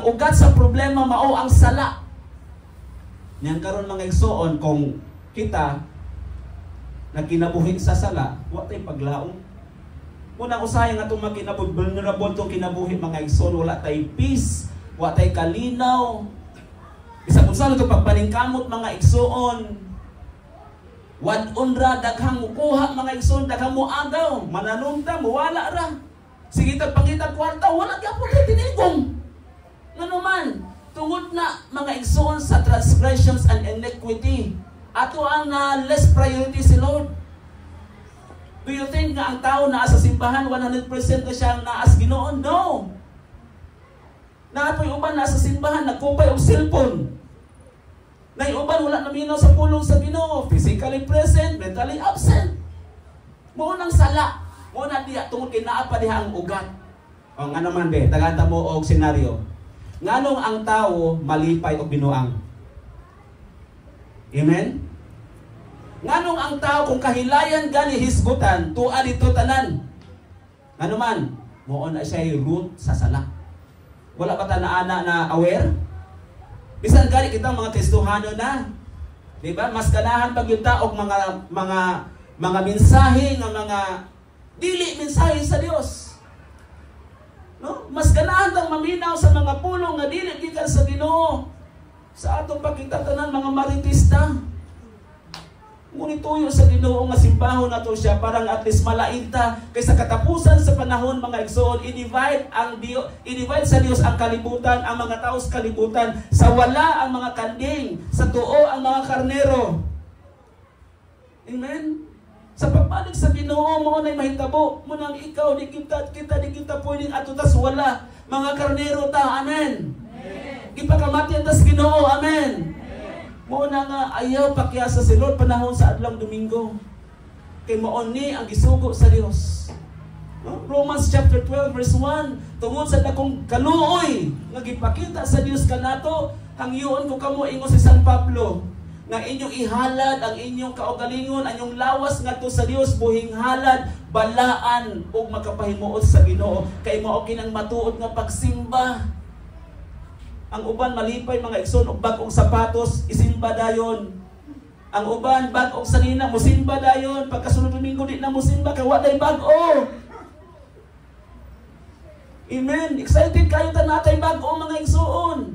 ugat sa problema mao ang sala. Nyan karon mga igsoon, kung kita nagkinabuhi sa sala, wa tay paglaom. Unang usahay nga itong makinabuhi, vulnerable itong kinabuhi mga igsoon, wala tay peace, wa tay kalinaw. Isa kung saan ito pagpaningkamot mga igsoon, wad unra daghang mukuha mga igsoon, daghang muagaw, mananunta, muwala ra. Sige pangita kwarta, wala gyapon kay tinigong. Ngano man, tungod na mga igsoon sa transgressions and iniquity, ato ang less priority si Lord. Do you think nga ang tao na sa simbahan 100% na siyang naas Ginoo? No. Naapoy uban na sa simbahan nagkupay og cellphone. Nay uban wala naminaw sa pulong sa Ginoo, physically present, mentally absent. Mao nang sala. Mao na diha tungod kay naa pa diha ang ugat. O nga naman be, tagata mo og senaryo. Nganong ang tao malipay og binuang? Amen? Nganong ang tao kung kahilayan gani hisgutan, tuwa dito tanan? Ngano man, mao na siya root sa sala. Wala pa ta na ana na aware? Bisan gani kita mga Kristohano na. Di ba? Mas ganahan pag yung taog mga mensahe ng mga dili mensahe sa Dios. No? Mas ganahan tang maminaw sa mga pulong nga dili gikan sa Ginoo. Sa atong pagkitatanan mga maritista. Ngunit tuyo sa Ginoo nga simbahon nato siya parang at least malainta kaysa katapusan sa panahon mga igsoon, i-divide sa Dios ang kalibutan, ang mga tao sa kalibutan, sa wala ang mga kanding, sa tuo ang mga karnero. Amen. Sa pagpalig sa Ginoo mo nay mahitabo mo nang ikaw di kita pwedeng atutas wala mga karnero ta. Amen. Gipakamati tas Ginoo. Amen. Mo na nga ayaw pakyasa si Lord panahon sa adlong Domingo. Kay maon ni ang gisugo sa Dios. No? Romans chapter 12 verse 1, tungod sa dakong kaluoy nga gipakita sa Dios kanato, hangyoon ko kamo ingon si San Pablo nga inyong ihalad ang inyong kaugalingon, ang inyong lawas ngadto sa Dios, buhing halad, balaan ug makapahimuot sa Ginoo kay mao kinang matuod nga pagsimba. Ang uban malipay mga igsoon og bag-ong sapatos, isimba dayon. Ang uban bag-ong sanina, musimba dayon. Pagkasunod Domingo di na musimba kay wa day bag-o. Amen. Excited kayo ta natay bag-o mga igsoon.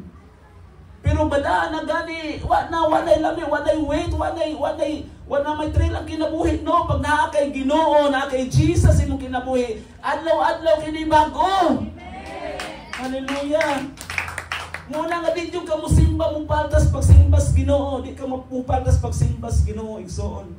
Pero bada na gani, wa day lami, wa day weight, wa na may trail ang kinabuhi no. Pag naa kay Ginoo, naa kay Jesus imong kinabuhi, adlaw-adlaw kini bag-o. Hallelujah. Muna nga din yung ka musimba mong paltas pagsimbas Ginoo, di ka mapupaltas pagsimbas Ginoo igsoon.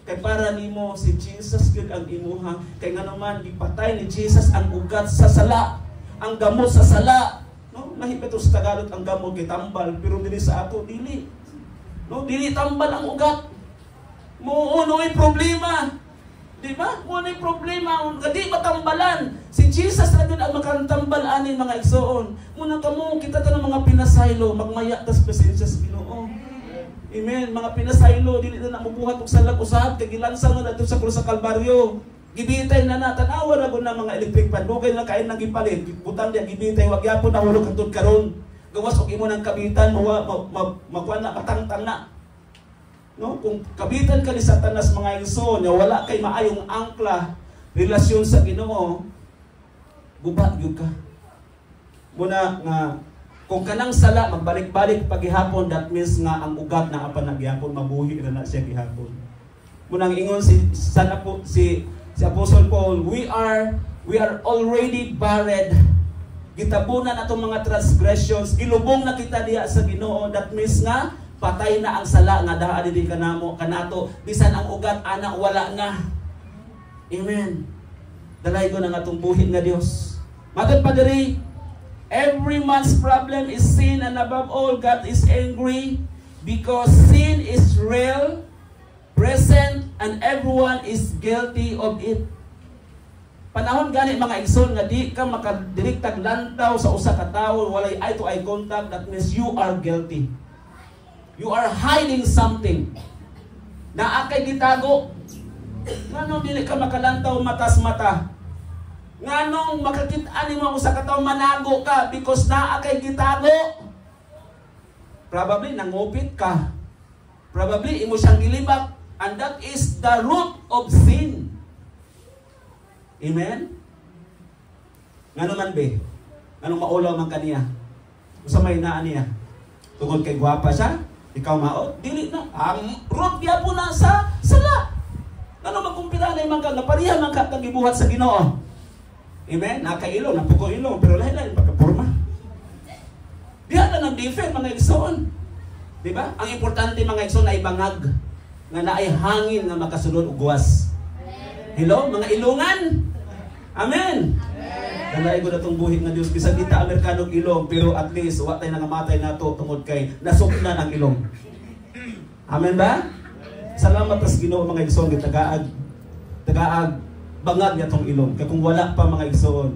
Kay para nimo si Jesus gyud ang imuha, kay nga naman gipatay ni Jesus ang ugat sa sala, ang gamot sa sala. No, nahipito sa Tagalog ang gamot kay tambal, pero dili sa ato dili. No, dili tambal ang ugat. Muunoy problema. Di ba? Muunoy problema, di matambalan. Si Jesus na din ang makantambal anin mga igsoon. Muna kamo kita ta ng mga pinasaylo, magmaya tas presensya sa Ginoo. Amen. Mga pinasaylo dili na mabuhat og salag usab kay gilansang na dito sa krus sa Kalbaryo. Gibitay na tanawa ra gud na mga electric fan. Dugay na kain nang gipalit. Butang dia gibitay wag gyapon na hulog kadtud karon. Gawas og imo nang kabitan magkuan na matangtang na. No, kung kabitan ka ni Satanas mga igsoon, nya wala kay maayong angkla relasyon sa Ginoo, guba gyud ka. Muna nga kung kanang sala magbalik-balik paghihapon, that means nga ang ugat na apan nagyapon mabuhi na siya gihapon. Muna ingon si Apostle Paul, we are already buried. Gitabunan atong mga transgressions, gilubong na kita diha sa Ginoo, that means nga patay na ang sala nga daha dili kanamo kanato, bisan ang ugat ana wala na. Amen. Dalay ko na nga itong buhit nga Dios. Matod pa diri, every man's problem is sin, and above all, God is angry because sin is real, present, and everyone is guilty of it. Panahon gani mga igsoon nga di ka makadirektag lantaw sa usa ka tawo, walay eye-to-eye contact, that means you are guilty. You are hiding something. Naakay gitago. Ngano dili ka makalantaw matas mata? Nganong makakita nimo mo sa kataw manago ka because naa kay gitago. Probably nangupit ka. Probably imo siyang gilibak, and that is the root of sin. Amen? Ngano man be? Nganong maulaw man kaniya? Usa may naa niya. Tungod kay gwapa siya, ikaw mao, dili na. Ang root niya po na sa sala. Ngano magkumpira na man ka, napariha man ka kang gibuhat sa Ginoo. Amen? Nakailong, napuko ilong, pero lahi-lahi pagkaporma. Diha na nag-differ mga igsoon. Diba? Ang importante mga igsoon ay bangag nga naay hangin na makasulod og guwas. Hello, mga ilungan. Amen. Kanay ko natong buhi nga Dios bisan kita Amerikano ilong pero at least wa tay nangamatay nato tungod kay nasuknan ang ilong. Amen ba? Salamat sa Ginoo mga igsoon gitagaag. Tagaag bangag yatong ilong. Kay kung wala pa mga igsoon.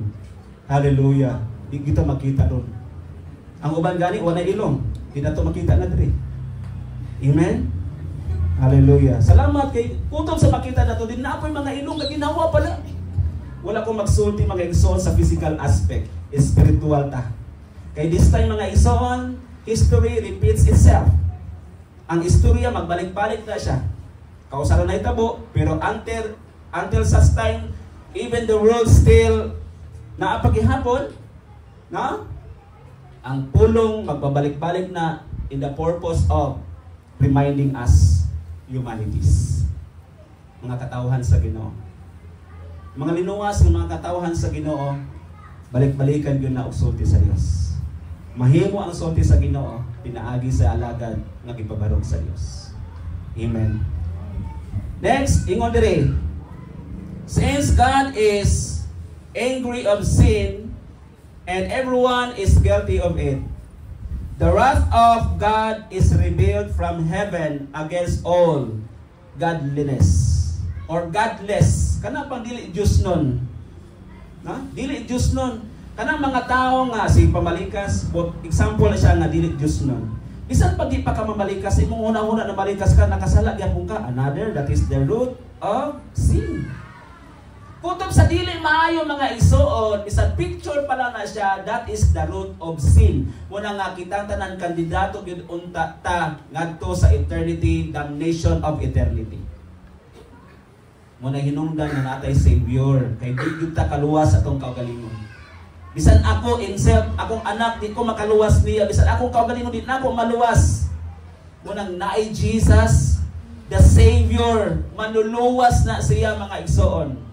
Hallelujah. Di kita makita ron. Ang uban gani wala ilong. Di na ito makita na diri. Amen? Hallelujah. Salamat kay kutob sa makita na ito. Di na apoy mga ilong na ginawa pala. Wala kong magsulti mga igsoon sa physical aspect. Spiritual ta. Kay this time mga igsoon, history repeats itself. Ang istorya magbalik-balik na siya. Kausaran na itabo, pero until such time, even the world still naapagihapon, na? Ang pulong magbabalik-balik na in the purpose of reminding us humanities. Mga katauhan sa Ginoo. Mga linuwas ng mga katauhan sa Ginoo, balik-balikan yun na og sulti sa Dios. Mahimo ang sulti sa Ginoo, pinaagi sa alagad nga gipabarog sa Dios. Amen. Next, ingon dire. Since God is angry of sin, and everyone is guilty of it, the wrath of God is revealed from heaven against all godliness or godless. Kana pang dili Diyos nun. Na? Dili Diyos nun. Kana mga tao nga si pamalikas, example na siya nga dili Diyos nun. Bisan pag di pa ka mamalikas, imong una-una na malikas ka, nakasala gyapon ka. Another, that is the root of sin. Kutob sa dili maayo mga igsoon, isang picture pala na siya, that is the root of sin. Muna nga kitang tanan kandidato gyud unta ta ngadto sa eternity, damnation of eternity. Muna hinungdan na natay Savior, kay di gyud ta kaluwas atong kaugalingon. Bisan ako himself, akong anak di ko makaluwas niya, bisan akong kaugalingon di na ako maluwas. Munang naay Jesus, the Savior, manuluwas na siya mga igsoon.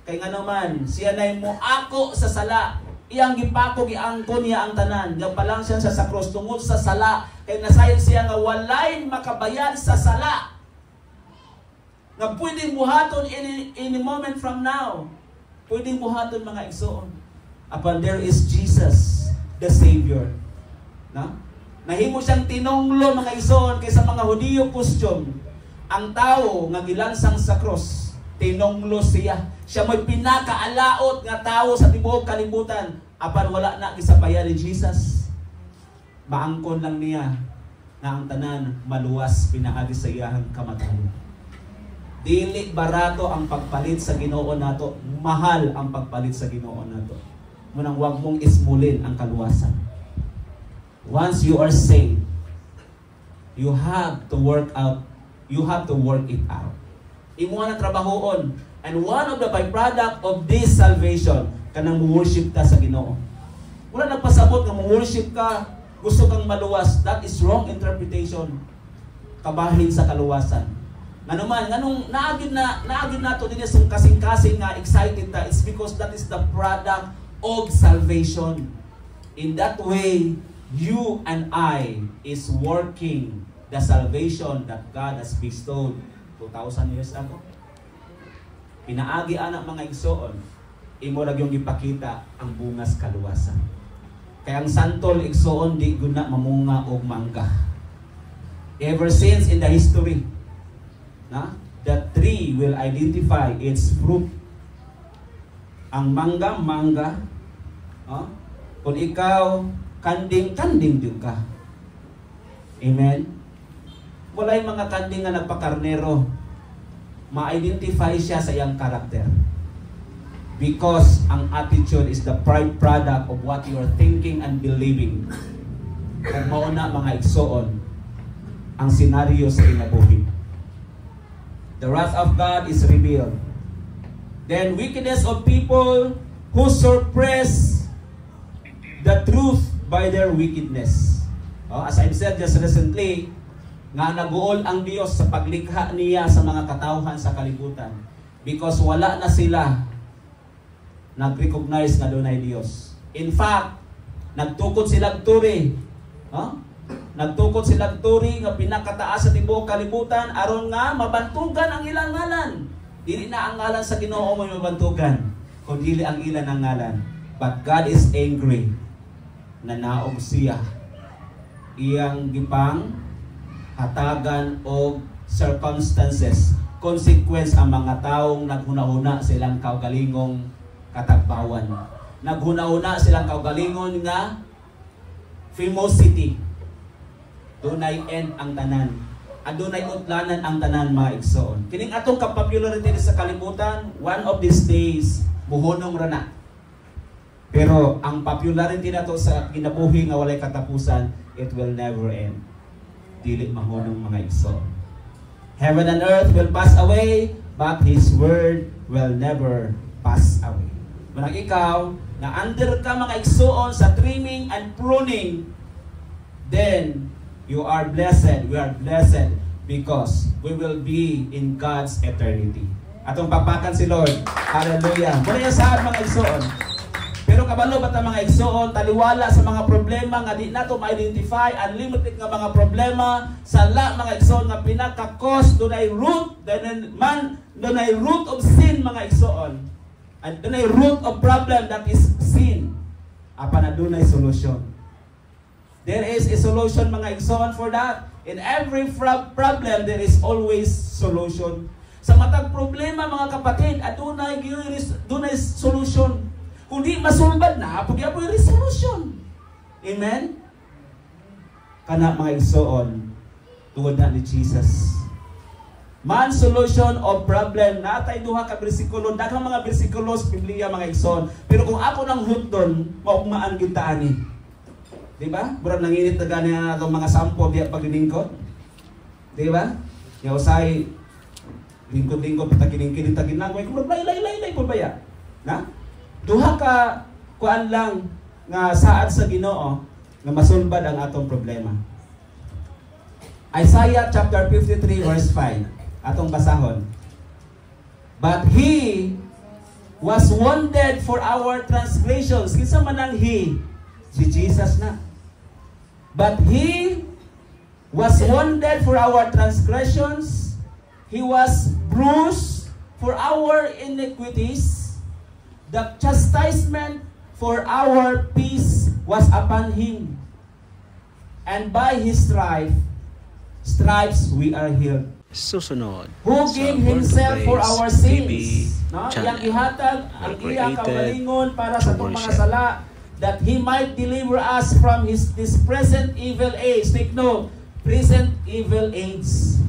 Kay nga naman, siya na mo ako sa sala. Iyang gipako, giangkon niya ang tanan. Nga pa lang siya sa cross tungod sa sala. Kay nasayon siya nga walay makabayan sa sala. Nga pwedeng buhaton any moment from now. Pwedeng buhaton mga igsoon. Upon there is Jesus, the Savior. Na? Nahimo siyang tinonglo mga igsoon kaysa mga Hudiyo custom. Ang tao nga gilansang sa cross, tinonglo siya. Siya may pinakaalaot nga tao sa tibuok kalibutan. Apan wala na gisabayan ni Jesus. Maangkon lang niya na ang tanan maluwas pinaagi sa iyang kamatayon. Dili barato ang pagpalit sa Ginoo nato. Mahal ang pagpalit sa Ginoo nato. Munang wag mong ismulin ang kaluwasan. Once you are saved, you have to work it out. Imo na trabahoon. And one of the byproduct of this salvation, kanang worship ta sa Ginoo. Wala nagpasabot nga worship ka, gusto kang maluwas. That is wrong interpretation. Kabahin sa kaluwasan. Nanuman, nganong naagid na to din sa kasing-kasing nga excited ta. It's because that is the product of salvation. In that way, you and I is working the salvation that God has bestowed 2,000 years ago. Pinaagi anak mga igsoon, imo ra gyung gipakita ang bungas kaluwasan. Kaya ang santol igsoon di guna mamunga og mangga. Ever since in the history, na the tree will identify its fruit. Ang mangga, kung ikaw kanding din ka. Amen. Walay mga kanding nga nagpakarnero, ma-identify siya sa iyang karakter. Because ang attitude is the product of what you are thinking and believing. Kung mauna mga igsoon, ang senaryo sa kinabuhi. The wrath of God is revealed. Then wickedness of people who suppress the truth by their wickedness. As I've said just recently, nga naguol ang Diyos sa paglikha niya sa mga katawhan sa kalibutan. Because wala na sila nag-recognize nga doon ay Diyos. In fact, nagtukod silang turi. Nagtukod silang turi nga pinakataas sa tibuok kalibutan aron nga mabantugan ang ilang ngalan. Dili na ang ngalan sa Ginoo mo mabantugan, kundi ang ilan ang ngalan. But God is angry na naog siya iyang gipang hatagan o circumstances, consequence ang mga taong naghuna-huna silang kaugalingong katagbawan. Naghuna-huna silang kaugalingon nga famosity. Dunay end ang tanan. Adunay utlanan ang tanan mga igsoon. Kining atong kapopularity sa kalibutan, one of these days muhunong ra na. Pero ang popularity nato sa kinabuhi nga walay katapusan, it will never end. Dili mahunong mga igsoon. Heaven and earth will pass away, but His word will never pass away. Manang ikaw, na under ka mga igsoon sa trimming and pruning, then you are blessed, we are blessed because we will be in God's eternity. Atong papakan si Lord. Hallelujah. Muna yung saan mga igsoon. Pero kabalo ba't ang mga igsoon, taliwala sa mga problema nga di nato ma-identify, unlimited nga mga problema, sala mga igsoon nga pinaka-cause, doon ay root, doon ay root of sin mga igsoon. And doon ay root of problem, that is sin. Apa na doon ay solution. There is a solution mga igsoon for that. In every problem, there is always solution. Sa matag problema mga kapatid, adunay solution. Kung di masulbad na, pagya po yung resolution. Amen? Kana mga igsoon, tuwad na ni Jesus. Man solution of problem. Natay duha ka bersikulo, daghang mga bersikulo sa Biblia mga igsoon. Pero kung ako nang hutdon, maugmaan gyud ta ani. Di ba? Murag nanginit na gani na itong mga sampo diya paglingkod. Di ba? Yung usay, lingkod-lingkod, patakiling-kiling, taginagway, kung maglay-lay-lay po ba ya? Na? Duha ka, kuan lang, nga saad sa Ginoo, nga masulbad ang atong problema. Isaiah chapter 53 verse 5. Atong basahon. But He was wounded for our transgressions. Kinsa man ang He? Si Jesus na. But He was wounded for our transgressions. He was bruised for our iniquities. The chastisement for our peace was upon Him. And by His stripes we are healed. Susunod. Who gave Himself for our sins. No? Yang ihatag ang iya kaugalingon para sa itong mga sala, that He might deliver us from this present evil age. Take note, present evil age.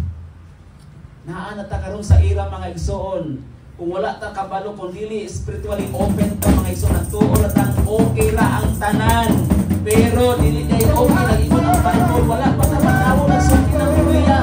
Naa na ta karon sa ira mga igsoon. Kung wala ta kabalo, kung dili spiritually open ka mga igsoon, nagtuo na tang okay ra ang tanan. Pero dili kay okay, nag-ingon ang Bible, wala pa sa pagkawo ng sulti ng Biblia.